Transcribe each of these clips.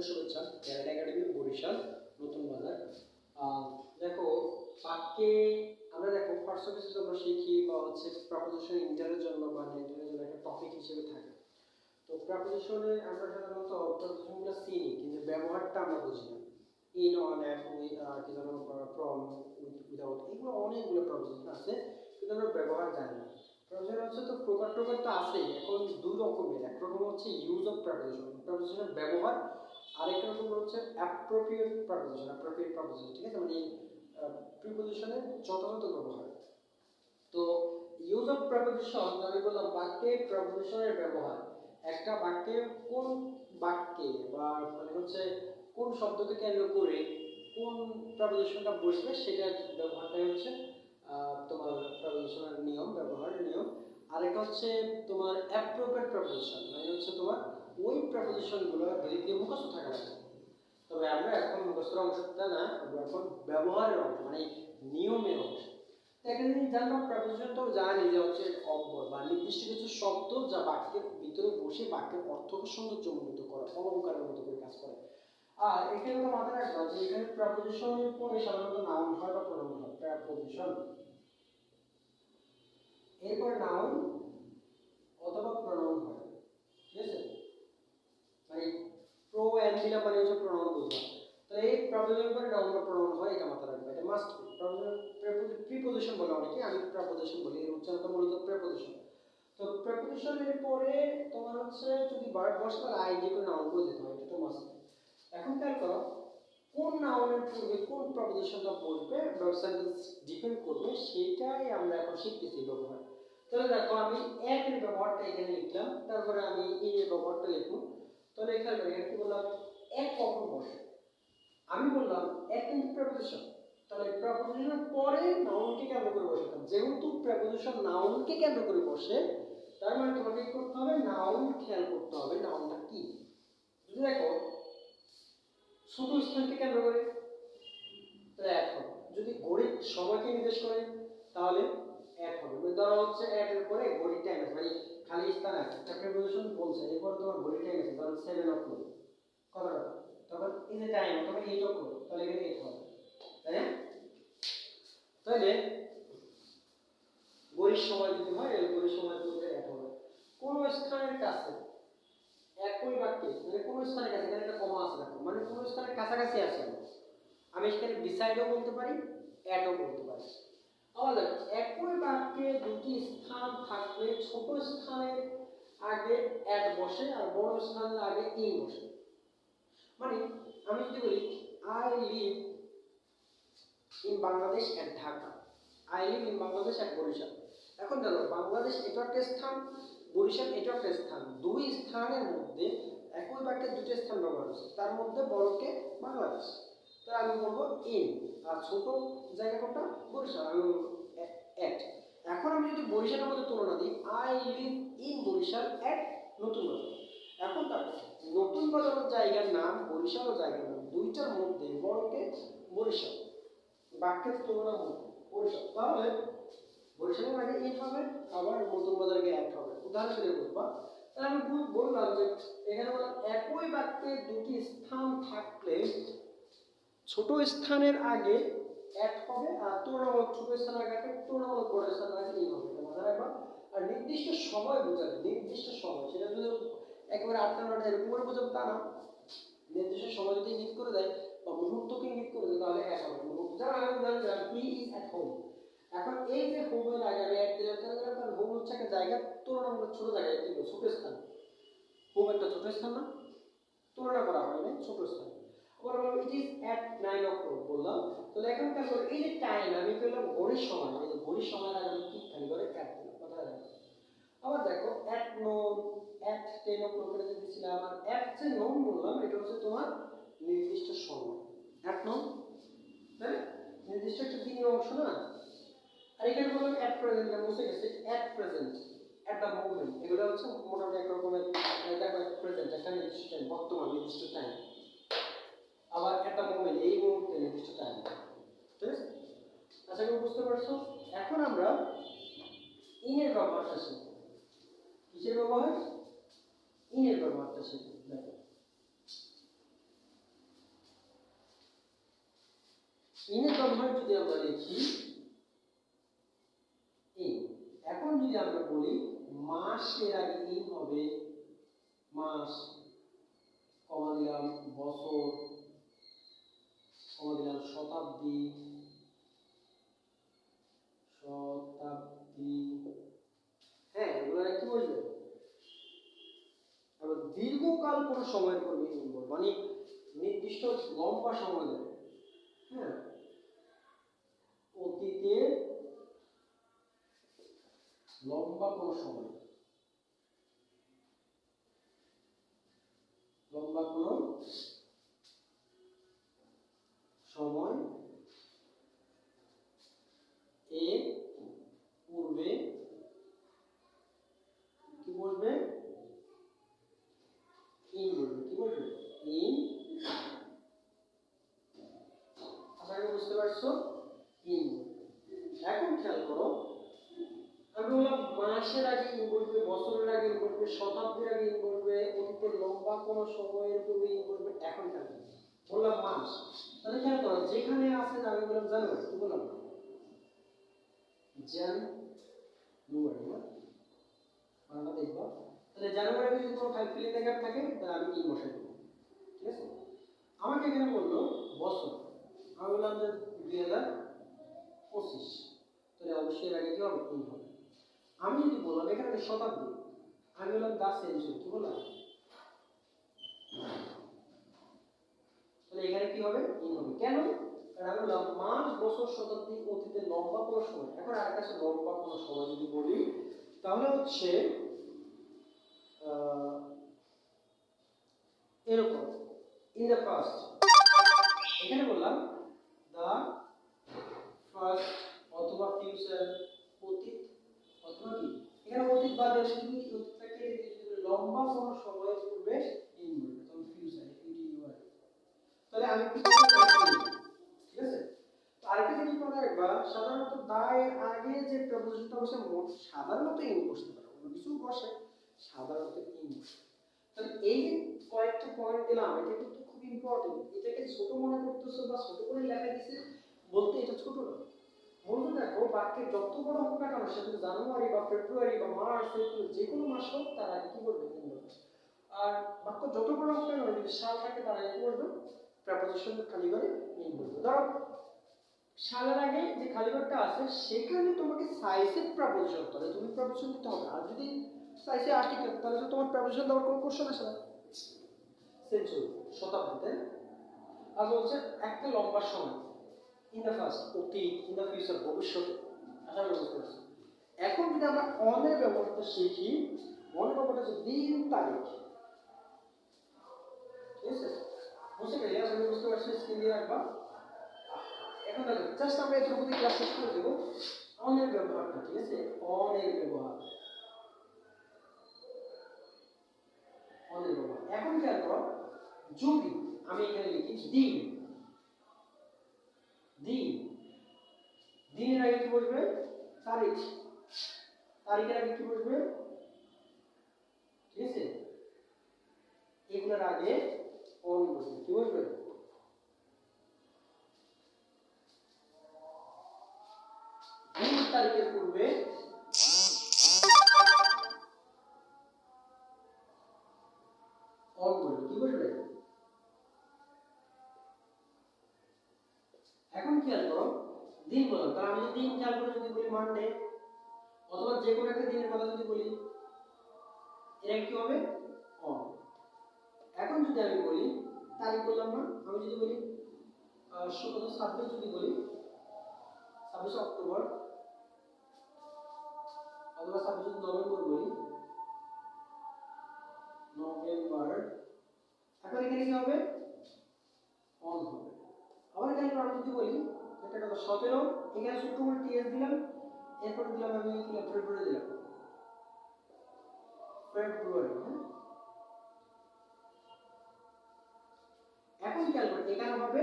শুভেচ্ছা Karen academy Barishal নতুন বাজার। দেখো বাক্যে আমরা দেখো ফার্স্ট সাবজেক্টে আমরা শিখি বা হচ্ছে প্রপোজিশন ইন্টারের জন্য বা নেটারের জন্য একটা টপিক হিসেবে থাকে। তো প্রপোজিশনে আমরা সাধারণত প্রপোজিশনগুলো চিনি কিন্তু ব্যবহারটা আমরা বুঝি না। ইন অন অ্যাট উই কি যেন ফ্রম উইদাউট এগুলো অনেকগুলো প্রপোজিশন আছে কিন্তু আমরা ব্যবহার জানি না। প্রপোজিশন হচ্ছে তো প্রকার তো আছেই। এখন দুই রকমের, এক রকম হচ্ছে ইউজ অফ প্রপোজিশন, প্রপোজিশনের ব্যবহার, আরেকটা রকম হচ্ছে অ্যাপ্রোপ্রিয়েট প্রপোজিশন। অ্যাপ্রোপ্রিয়েট প্রপোজিশন ঠিক আছে, মানে প্রিপোজিশনের যথাযথ ব্যবহার। তো ইউজ অফ প্রপোজিশন আমি বললাম বাক্যে প্রপোজিশনের ব্যবহার। একটা বাক্যে কোন বাক্যে বা মানে হচ্ছে কোন শব্দকে কেন্দ্র করে কোন প্রপোজিশনটা বসবে সেটার ব্যবহারটাই হচ্ছে তোমার প্রপোজিশনের নিয়ম, ব্যবহারের নিয়ম। আরেকটা হচ্ছে তোমার অ্যাপ্রোপ্রিয়েট প্রপোজিশন, মানে হচ্ছে তোমার ওই প্রপোজিশনগুলো বেরিয়ে মুখস্থ থাকা লাগে। তবে আমরা এখন মুখস্থের অংশটা না, আমরা এখন ব্যবহারের অংশ মানে নিয়মের অংশ। একটা জিনিস জানলাম, প্রপোজিশনটাও জানি যে হচ্ছে অব্যয় বা নির্দিষ্ট কিছু শব্দ যা বাক্যের ভিতরে বসে বাক্যের অর্থকে সৌন্দর্যমণ্ডিত করে, অলংকারের মতো করে কাজ করে। আর এখানে তো মাথায় রাখবা যে এখানে প্রপোজিশনের পরে সাধারণত নাউন হয় বা প্রোনাউন হয়। প্রপোজিশন এরপর নাউন অথবা প্রোনাউন হয়, ঠিক আছে? মানে প্রো এন্ড দিলা মানে হচ্ছে প্রোনাউন বুঝবা। তো এই প্রপোজিশনের পরে নাউন বা প্রোনাউন হয়, এটা মাথায় রাখবা, এটা মাস্ট বি। প্রিপোজিশন বলে অনেকে, আমি প্রপোজিশন বলি, এর উচ্চারণটা মূলত প্রিপোজিশন। তো প্রিপোজিশনের পরে তোমার হচ্ছে যদি ভার্ব বসে তাহলে আইডি করে নাউন করে দিতে হয়, এটা তো মাস্ট। এখন খেয়াল করো কোন নাউনের পূর্বে কোন প্রপোজিশনটা বসবে, ভার্ব সেন্টেন্স ডিপেন্ড করবে, সেটাই আমরা এখন শিখতেছি ব্যবহার। তাহলে দেখো আমি এক এর ব্যবহারটা এখানে লিখলাম, তারপরে আমি এই এর ব্যবহারটা লিখব। তাহলে এখানে এখানে কি বললাম, এক কখন বসে, আমি বললাম এক কিন্তু প্রিপোজিশন, তাহলে প্রিপোজিশনের পরে নাউনকে কেন্দ্র করে বসাতাম। যেহেতু প্রিপোজিশন নাউনকে কেন্দ্র করে বসে, তার মানে তোমাকে কি করতে হবে, নাউন খেয়াল করতে হবে নাউনটা কি। যদি দেখো ছোট স্থানকে কেন্দ্র করে তাহলে এক হবে, যদি ঘড়ির সময়কে নির্দেশ করে তাহলে এক হবে। মানে ধরো হচ্ছে এক এর পরে ঘড়ির টাইম আছে, মানে খালি স্থান আছে, একটা প্রিপোজিশন বলছে এরপর তোমার ঘড়ির টাইম আছে, ধরো 7 o'clock, কতটা, তখন এই যে টাইম তখন 8 o'clock, তাহলে এখানে 8 হবে, তাই না? তাহলে ঘড়ির সময় যদি হয় এই ঘড়ির সময় বলতে এক হবে। কোন স্থানের কাছে একই বাক্যে মানে কোন স্থানের কাছে, এখানে একটা কমা আছে দেখো, মানে কোন স্থানের কাছাকাছি আছে, আমি এখানে বিসাইডও বলতে পারি, অ্যাডও বলতে পারি। আবার দেখো একই বাক্যে দুটি স্থান থাকলে ছোট স্থানের আগে অ্যাড বসে আর বড় স্থানের আগে ইন বসে। মানে আমি যদি বলি I live in Bangladesh at Dhaka, I live in Bangladesh at Barisal. এখন দেখো বাংলাদেশ এটা একটা স্থান, বরিশাল এটা একটা স্থান, দুই স্থানের মধ্যে একই বাক্যে দুটি স্থান ব্যবহার হচ্ছে, তার মধ্যে বড়কে বাংলাদেশ, তাহলে আমি বলবো ইন, আর ছোট জায়গা কোনটা, বরিশাল, আমি বলবো এট। এখন আমি যদি বরিশালের মধ্যে তুলনা দিই, আই লিভ ইন বরিশাল এট নতুন বাজার। এখন দেখো নতুন বাজারের জায়গার নাম, বরিশালের জায়গার নাম, দুইটার মধ্যে বড়কে বরিশাল, বাক্যের তুলনা বরিশাল, তাহলে বরিশালের আগে ইন হবে, আবার নতুন বাজারকে এক হবে। উদাহরণ দিয়ে বুঝবা, তাহলে আমি বললাম যে এখানে বললাম একই বাক্যে দুটি স্থান থাকলে ছোট স্থানের আগে এক হবে আর তুলনামূলক ছোট স্থানের আগে তুলনামূলক বড় স্থানের আগে ইন হবে, এটা মাথায় রাখবা। আর নির্দিষ্ট সময় বোঝাবে, নির্দিষ্ট সময়, সেটা যদি একেবারে 8টা-9টা এরকম করে বোঝাবো তা না, নির্দিষ্ট সময় যদি ইঙ্গিত করে দেয় বা মুহূর্তকে ইঙ্গিত করে দেয় তাহলে এক হবে। যেমন আমি উদাহরণ দিলাম হি ইজ অ্যাট হোম। এখন এই যে হোমের আগে আমি এক দিলাম, কারণ হোম হচ্ছে একটা জায়গা, তুলনামূলক ছোট জায়গায় কি ছোট স্থান, হোম একটা ছোট স্থান না, তুলনা করা হয় না, ছোট স্থান। আবার বললাম ইট ইজ অ্যাট 9 o'clock বললাম, তাহলে এখন খেয়াল করো এই যে টাইম আমি পেলাম ঘড়ির সময়, এই যে ঘড়ির সময়ের আগে আমি কি খালি করে অ্যাট দিলাম, কথা রাখো। আবার দেখো অ্যাট নোন, অ্যাট 10 o'clock এটা দিয়েছিলাম, আর অ্যাট যে নোন বললাম এটা হচ্ছে তোমার নির্দিষ্ট সময়, অ্যাট নোন, তাই নির্দিষ্ট একটা দিনের অংশ না। আর এখানে বললাম অ্যাট প্রেজেন্ট, এটা মুছে গেছে, at present, at the moment, এগুলো হচ্ছে মোটামুটি এক রকমের, দেখো অ্যাট প্রেজেন্ট একটা নির্দিষ্ট টাইম, বর্তমান নির্দিষ্ট টাইম, আবার অ্যাট দ্য মোমেন্ট এই মুহূর্তে নির্দিষ্ট টাইম, ঠিক আছে? আশা করি বুঝতে পারছো। এখন আমরা ইনের ব্যবহারটা শিখব। কিসের ব্যবহার? ইনের ব্যবহারটা শিখব। দেখো এইভাবে যদি আমরা লিখি ইন, এখন যদি আমরা বলি মাসের আগে ইন হবে মাস, কমা দিলাম বছর, কমা দিলাম শতাব্দী, শতাব্দী, হ্যাঁ এগুলো কি বলবে। আবার দীর্ঘকাল কোন সময়ের করবে ইন বলবো, মানে নির্দিষ্ট লম্বা সময় দেবে। হ্যাঁ, অতীতে লম্বা কোন সময়, লম্বা কোন সময় এর পূর্বে কি বলবে ইন বলবে, কি বলবে ইন। আশা করি বুঝতে পারছো ইন। এখন খেয়াল করো, আমি বললাম মাসের আগে ইন বলবে, বছরের আগে ইন বলবে, শতাব্দীর আগে ইন বলবে, অতীতের লম্বা কোন সময়ের পূর্বে ইন বলবে। এখন খেয়াল করো, বললাম মাস, তাহলে খেয়াল করো যেখানে আছে আমি বললাম জানুয়ারি, কি বললাম জানুয়ারি না, বাংলা দেখবা। তাহলে জানুয়ারি যদি কোনো ফিলিং গ্যাপ থাকে তাহলে আমি ইন বসাই দেবো, ঠিক আছে। আমাকে এখানে বললো বছর, আমি বললাম যে 2025, তাহলে অবশ্যই এর আগে কি হবে ইন হবে। আমি যদি বললাম এখানে শতাব্দী, আমি বললাম দা সেঞ্চুরি, কি বললাম, তাহলে এখানে কি হবে ইন হবে। কেন? কারণ আমি বললাম মাস বছর শতাব্দী অতীতে লম্বা কোন সময়। এখন আর কাছে লম্বা কোন সময় যদি বলি তাহলে হচ্ছে এরকম ইন দ্য পাস্ট, এখানে বললাম দা ফার্স্ট অথবা ফিউচার, অতীত অথবা কি, এখানে অতীত বাদে তুমি অতীতটাকে লম্বা কোন সময়ের পূর্বে ইন বলবে, তখন ফিউচার ইউটিউবার। তাহলে আমি কি করব, ঠিক আছে। তো আরেকটা জিনিস মনে রাখবা, সাধারণত দায়ের আগে যে প্রপোজিশনটা বসে সাধারণত ইন বসতে পারে, অন্য কিছু বসে, সাধারণত ইন বসে। তাহলে এই যে কয়েকটা পয়েন্ট দিলাম এটা কিন্তু খুব ইম্পর্টেন্ট। এটাকে ছোট মনে করতেছো বা ছোট করে লেখা দিছে বলতে এটা ছোট না। মনে দেখো বাক্যে যত বড় হোক না কেন, সেটা জানুয়ারি বা ফেব্রুয়ারি বা মার্চ এপ্রিল যে কোনো মাস হোক তার আগে কি বলবে ইন বলবে। আর বাক্য যত বড় হোক না কেন, যদি সাল থাকে তার আগে কি বলবে প্রেপোজিশন খালি করে ইন বলবে। ধরো সালের আগে যে খালি ঘরটা আছে সেখানে তোমাকে সাইজের প্রেপোজিশন, তাহলে তুমি প্রেপোজিশন দিতে হবে। আর যদি সাইজে আর্টিকেল, তাহলে তো তোমার প্রেপোজিশন দেওয়ার কোনো কোশ্চেন আসে না। সেঞ্চুরি শতাব্দীতে, আর বলছে একটা লম্বা সময় ইন দ্য ফার্স্ট, অতীত, ইন দ্য ফিউচার ভবিষ্যতে। আশা করি বুঝতে পারছো। এখন যদি আমরা অনের ব্যবহারটা শিখি, অনের ব্যবহারটা হচ্ছে দিন তারিখ, ঠিক আছে। বুঝতে পেরে আশা করি বুঝতে পারছো, স্ক্রিন দিয়ে রাখবা। এখন দেখো জাস্ট আমরা এর উপর ক্লাস শেষ করে দেব অনের ব্যবহারটা, ঠিক আছে। অনের ব্যবহার, অনের ব্যবহার। এখন খেয়াল করো, যদি আমি এখানে লিখি দিন, দিন, দিনের আগে কি বসবে তারিখ, তারিখের আগে কি বসবে, ঠিক আছে। এগুলোর আগে অন বসবে, কি বসবে দিন তারিখের পূর্বে অন বসবে, কি বসবে। এখন খেয়াল করো, দিন বললাম, তাহলে আমি যদি দিন খেয়াল করে যদি বলি মানডে, অথবা যে কোনো একটা দিনের কথা যদি বলি, এর কি হবে অন। এখন যদি আমি বলি তারিখ বললাম না, আমি যদি বলি 26 যদি বলি 26 অক্টোবর, অথবা 26 নভেম্বর বলি, নভেম্বর, এখন এখানে কি হবে অন হবে। আবার এখানে আমি যদি বলি একটা কথা 17, এখানে ছোট্ট করে টিএস দিলাম, এরপর দিলাম আমি ফেব্রুয়ারি দিলাম, ফেব্রুয়ারি, হ্যাঁ। এখন খেয়াল করো এখানে হবে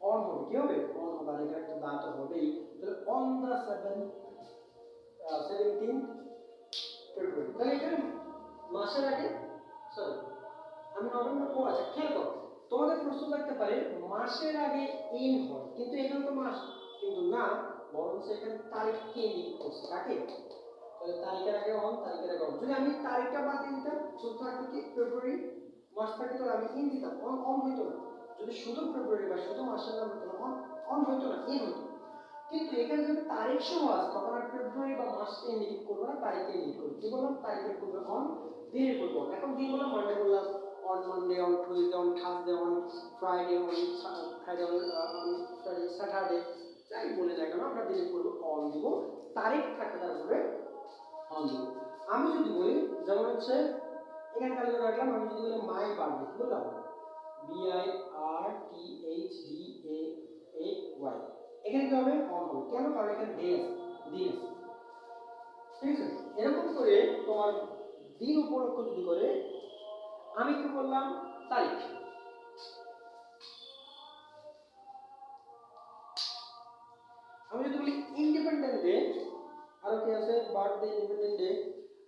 অন হবে, কি হবে অন হবে, আর এখানে একটা দাঁত হবেই। তাহলে অন দা 17 ফেব্রুয়ারি, তাহলে এখানে মাসের আগে, সরি আমি নভেম্বর, ও আচ্ছা খেয়াল করো তোমাদের প্রশ্ন থাকতে পারে মাসের আগে এন হয়, কিন্তু এখানে তো মাস কিন্তু না, বরং এখানে তারিখকে ইঙ্গিত করছে। কাকে? তাহলে তারিখের আগে অন, তারিখের আগে অন। যদি আমি তারিখটা বাদ দিয়ে দিতাম, শুধু থাকতো কি ফেব্রুয়ারি মাস থাকে, তো আমি ইন দিতাম, অন অন হইতো না। যদি শুধু ফেব্রুয়ারি বা শুধু মাসের নাম হতো অন অন হইতো না, ইন হতো। কিন্তু এখানে যদি তারিখ সহ আছে তখন আর ফেব্রুয়ারি বা মাসকে ইন্ডিকেট করবো না, তারিখকে ইন্ডিকেট করবো। কি বললাম? তারিখের করবে অন, দিনের করবো অন। এখন দিন বললাম মানডে বললাম on Monday, on Tuesday, on Thursday, on Friday, on Friday, on Friday, Saturday, যাই বলে না কেন আমরা দিনের করবো অন দিব, তারিখ থাকে তারপরে অন দিব। আমি যদি বলি যেমন হচ্ছে এখানে কালে রাখলাম, আমি যদি বলি মাই বার্থডে, কি বললাম? BIRTHDAY, এখানে কি হবে? অন হবে। কেন? কারণ এখানে ডে আছে, দিন আছে। ঠিক আছে, এরকম করে তোমার দিন উপলক্ষ যদি করে আমি কি বললাম? তারিখ। আমি যদি বলি ইন্ডিপেন্ডেন্ট ডে, আর কি আছে? Birthday, independent day.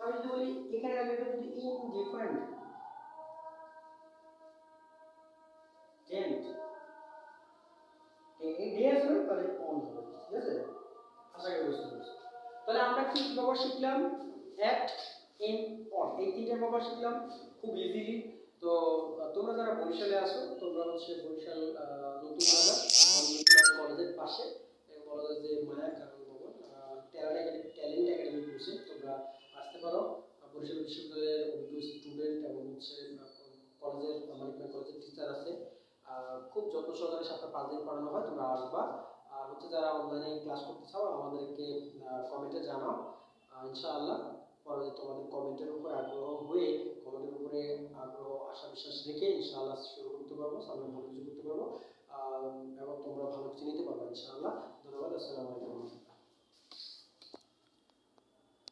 আমি যদি বলি এখানে আগে যদি ইনডিপেন্ডেন্ট এই ডে আছে তাহলে অন হবে। ঠিক আছে, আশা করি বুঝতে পেরেছো। তাহলে আমরা কি ব্যবহার শিখলাম? অ্যাট, ইন, অন, এই তিনটা ব্যবহার শিখলাম খুব ইজিলি। তো তোমরা যারা বরিশালে আছো, তোমরা হচ্ছে বরিশাল নতুন বাজার কলেজের পাশে বলা যায় যে মায়া কারণ ভবন ট্যালেন্ট একাডেমি কোর্সে তোমরা আসতে পারো। বরিশাল বিশ্ববিদ্যালয়ের অভিজ্ঞ স্টুডেন্ট এবং হচ্ছে কলেজের ম্যানেজমেন্ট কলেজের টিচার আছে, খুব যত্ন সহকারে সপ্তাহে 5 দিন পড়ানো হয়। তোমরা আসবা। আর হচ্ছে যারা অনলাইনে ক্লাস করতে চাও আমাদেরকে কমেন্টে জানাও, ইনশাআল্লাহ পরে তোমাদের কমেন্টের উপর আগ্রহ হয়ে, কমেন্টের উপরে আগ্রহ আশা বিশ্বাস রেখে ইনশাআল্লাহ শুরু করতে পারবো, সামনে ভালো কিছু করতে পারবো, এবং তোমরা ভালো কিছু নিতে পারবে ইনশাআল্লাহ।